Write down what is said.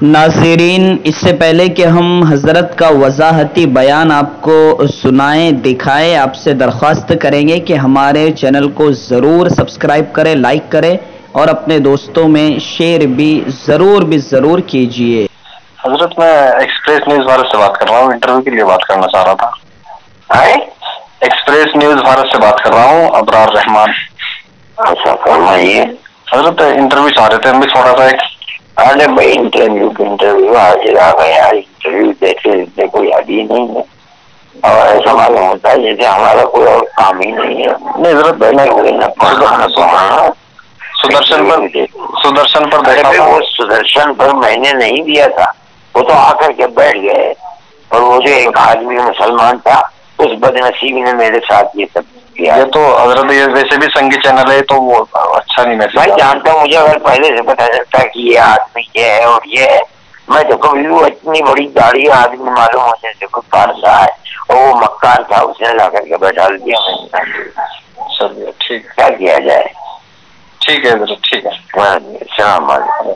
नाज़रीन, इससे पहले कि हम हज़रत का वज़ाहती बयान आपको सुनाएं दिखाएं, आपसे दरख्वास्त करेंगे कि हमारे चैनल को ज़रूर सब्सक्राइब करें, लाइक करें और अपने दोस्तों में शेयर भी ज़रूर कीजिए। हजरत, मैं एक्सप्रेस न्यूज भारत से बात कर रहा हूँ। इंटरव्यू के लिए बात करना चाह रहा था। एक्सप्रेस न्यूज भारत से बात कर रहा हूँ, अबरार रहमान। अच्छा, फरमाइए। हजरत, इंटरव्यू चाह रहे थे हम भी थोड़ा सा एक। अरे भाई, इंटरव्यू हाजिर आ गए यार। इंटरव्यू देखते कोई याद ही नहीं है, और ऐसा मालूम होता है जैसे हमारा कोई और काम ही नहीं है। नहीं हजरत, मैंने सुदर्शन पर देखा था। वो सुदर्शन पर मैंने नहीं दिया था, वो तो आकर के बैठ गए, और वो जो एक आदमी मुसलमान था उस बदनसीबी ने मेरे साथ ये सब किया। ये तो हजरत, ये वैसे भी संगी चैनल है तो वो अच्छा नहीं मैसेज। मैं जानता हूँ, मुझे अगर पहले से पता चलता कि ये आदमी ये है और ये है, मैं तो कभी वो इतनी बड़ी दाढ़ी आदमी मालूम हो जैसे कोई पारसा है, और वो मक्कार था, उसने ला करके बैठा दिया। चलिए ठीक, क्या किया जाए। ठीक है हजरत, ठीक है। सलाम वालेकुम।